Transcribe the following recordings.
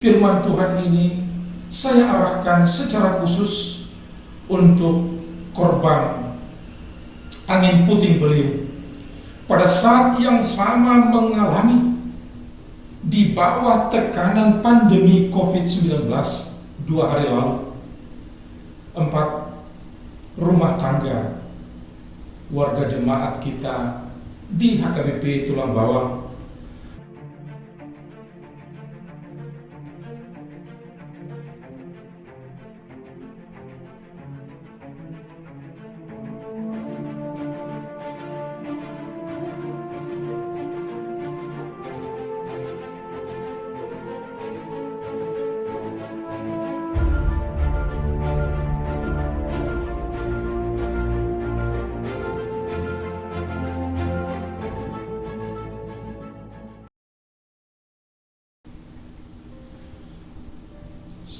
Firman Tuhan ini saya arahkan secara khusus untuk korban angin puting beliung pada saat yang sama mengalami di bawah tekanan pandemi COVID-19 2 hari lalu. 4 rumah tangga warga jemaat kita di HKBP Tulang Bawang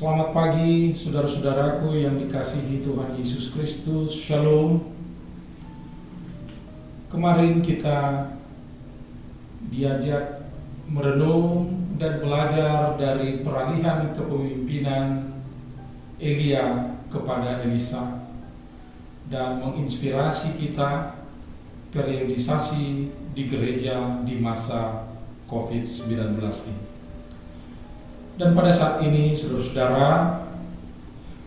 Selamat pagi saudara-saudaraku yang dikasihi Tuhan Yesus Kristus. Shalom. Kemarin kita diajak merenung dan belajar dari peralihan kepemimpinan Elia kepada Elisa dan menginspirasi kita periodisasi di gereja di masa COVID-19 ini. Dan pada saat ini, saudara-saudara,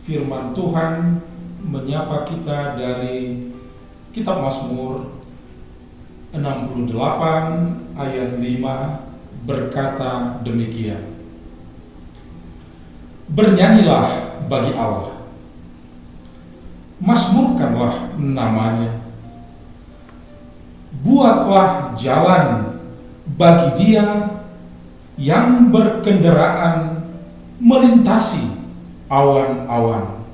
firman Tuhan menyapa kita dari kitab Mazmur 68 ayat 5 berkata demikian. Bernyanyilah bagi Allah, mazmurkanlah namanya, buatlah jalan bagi Dia yang berkendaraan melintasi awan-awan.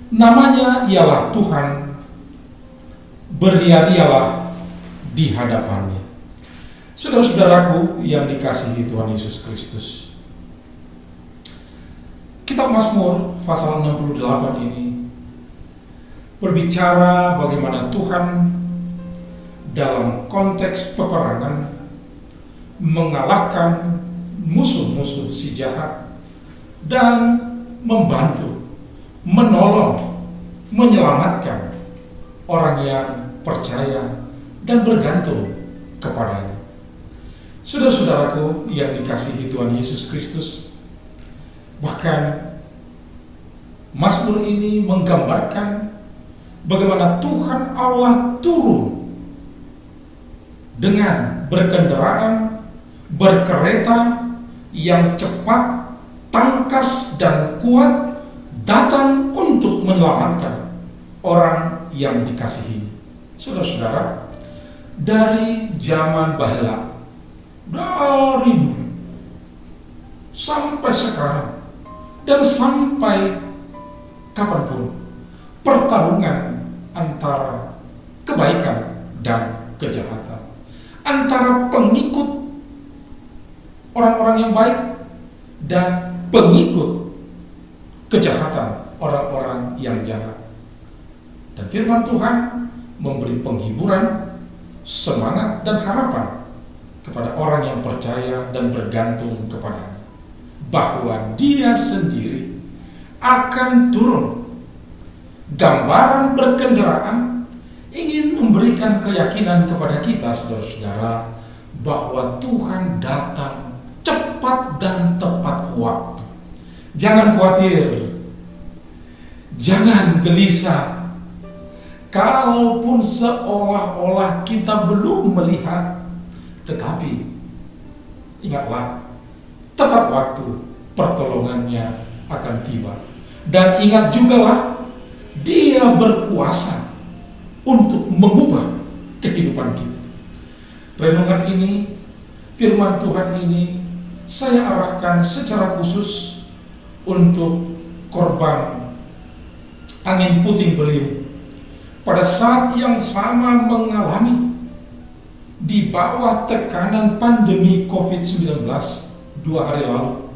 Namanya ialah Tuhan, beria-rialah di hadapannya. Saudara-saudaraku yang dikasihi Tuhan Yesus Kristus, kitab Mazmur pasal 68 ini berbicara bagaimana Tuhan dalam konteks peperangan mengalahkan musuh-musuh si jahat dan membantu, menolong, menyelamatkan orang yang percaya dan bergantung kepadanya. Saudara-saudaraku yang dikasihi Tuhan Yesus Kristus, bahkan Mazmur ini menggambarkan bagaimana Tuhan Allah turun dengan berkendaraan berkereta yang cepat, tangkas dan kuat, datang untuk menyelamatkan orang yang dikasihi. Saudara-saudara, dari zaman bahela, dari dulu sampai sekarang dan sampai kapanpun, pertarungan antara kebaikan dan kejahatan, antara pengikut orang-orang yang baik dan pengikut kejahatan orang-orang yang jahat. Dan firman Tuhan memberi penghiburan, semangat dan harapan kepada orang yang percaya dan bergantung kepadanya, bahwa Dia sendiri akan turun. Gambaran berkendaraan ingin memberikan keyakinan kepada kita, saudara-saudara, bahwa Tuhan datang cepat dan tepat waktu. Jangan khawatir, jangan gelisah, kalaupun seolah-olah kita belum melihat, tetapi ingatlah, tepat waktu pertolongannya akan tiba. Dan ingat jugalah, Dia berkuasa untuk mengubah kehidupan kita. Renungan ini, firman Tuhan ini saya arahkan secara khusus untuk korban angin puting beliung pada saat yang sama mengalami di bawah tekanan pandemi COVID-19 2 hari lalu.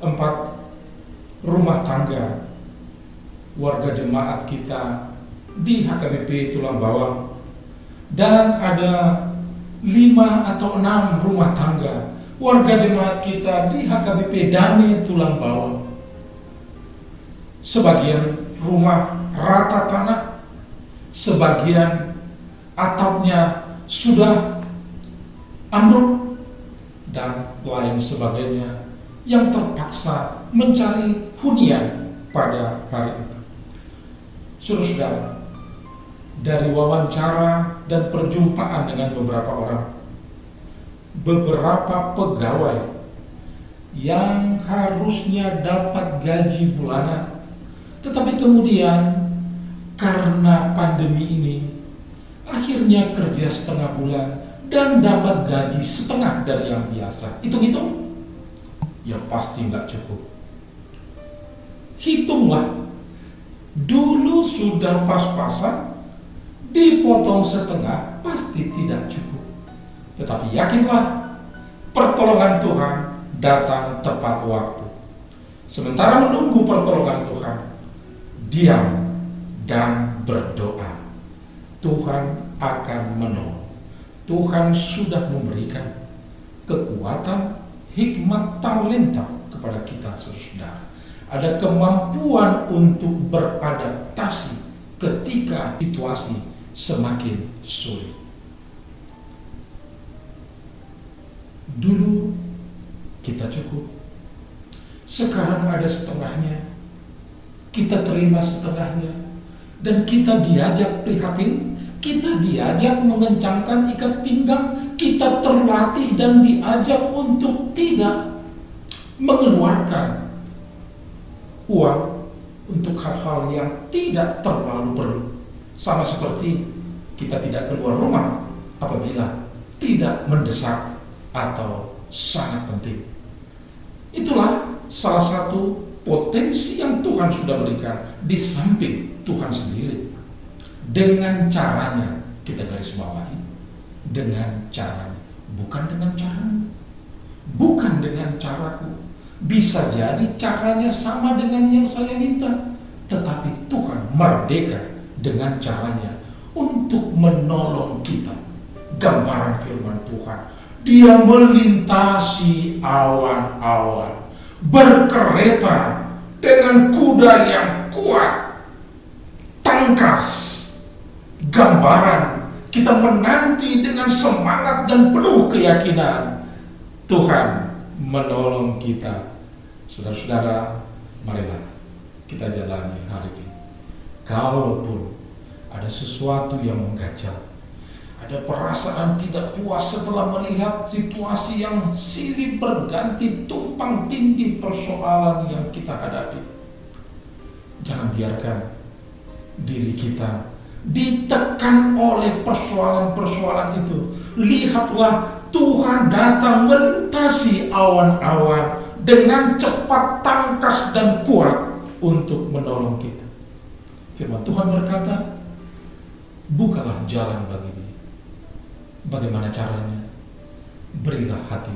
4 rumah tangga warga jemaat kita di HKBP Tulang Bawang, dan ada 5 atau 6 rumah tangga warga jemaat kita di HKBP Damai Tulang Bawang. Sebagian rumah rata tanah, sebagian atapnya sudah ambruk, dan lain sebagainya yang terpaksa mencari hunian pada hari itu. Saudara-saudara, dari wawancara dan perjumpaan dengan beberapa orang, beberapa pegawai yang harusnya dapat gaji bulanan, tetapi kemudian karena pandemi ini akhirnya kerja setengah bulan dan dapat gaji setengah dari yang biasa. Hitung-hitung, ya pasti nggak cukup. Hitunglah, dulu sudah pas-pasan, dipotong setengah pasti tidak cukup. Tetapi yakinlah, pertolongan Tuhan datang tepat waktu. Sementara menunggu pertolongan Tuhan, diam dan berdoa. Tuhan akan menolong. Tuhan sudah memberikan kekuatan, hikmat, talenta kepada kita, saudara. Ada kemampuan untuk beradaptasi ketika situasi semakin sulit. Dulu kita cukup, sekarang ada setengahnya, kita terima setengahnya, dan kita diajak prihatin, kita diajak mengencangkan ikat pinggang, kita terlatih dan diajak untuk tidak mengeluarkan uang untuk hal-hal yang tidak terlalu perlu. Sama seperti kita tidak keluar rumah apabila tidak mendesak atau sangat penting. Itulah salah satu potensi yang Tuhan sudah berikan di samping Tuhan sendiri. Dengan caranya, kita garis bawahi, dengan caranya, bukan dengan caramu, bukan dengan caraku. Bisa jadi caranya sama dengan yang saya minta, tetapi Tuhan merdeka dengan caranya untuk menolong kita. Gambaran firman Tuhan, Dia melintasi awan-awan, berkereta dengan kuda yang kuat, tangkas. Gambaran kita menanti dengan semangat dan penuh keyakinan Tuhan menolong kita. Saudara-saudara, marilah kita jalani hari ini. Kalaupun ada sesuatu yang mengganjal, ada perasaan tidak puas setelah melihat situasi yang silih berganti, tumpang tindih persoalan yang kita hadapi, jangan biarkan diri kita ditekan oleh persoalan-persoalan itu. Lihatlah, Tuhan datang melintasi awan-awan dengan cepat, tangkas, dan kuat untuk menolong kita. Firman Tuhan berkata, bukalah jalan bagi dia. Bagaimana caranya? Berilah hati,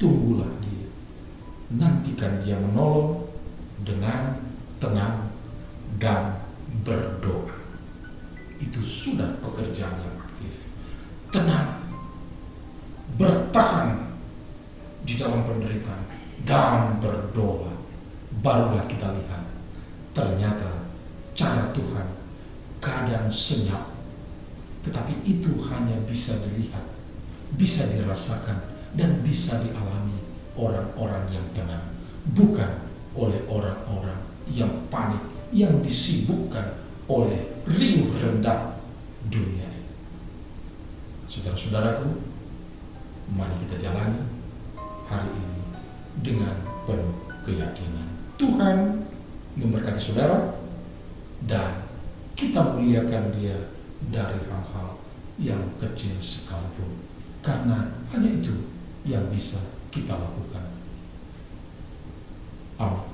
tunggulah dia, nantikan dia menolong dengan tenang dan berdoa. Itu sudah pekerjaan yang aktif. Tenang, bertahan di dalam penderitaan, dan berdoa. Barulah kita lihat, ternyata cara Tuhan kadang senyap, tetapi itu hanya bisa dilihat, bisa dirasakan, dan bisa dialami orang-orang yang tenang, bukan oleh orang-orang yang panik, yang disibukkan oleh riuh rendah dunia ini. Saudara-saudaraku, mari kita jalani hari ini dengan penuh keyakinan. Tuhan memberkati saudara, dan kita muliakan Dia dari hal-hal yang kecil sekalipun, karena hanya itu yang bisa kita lakukan. Amin.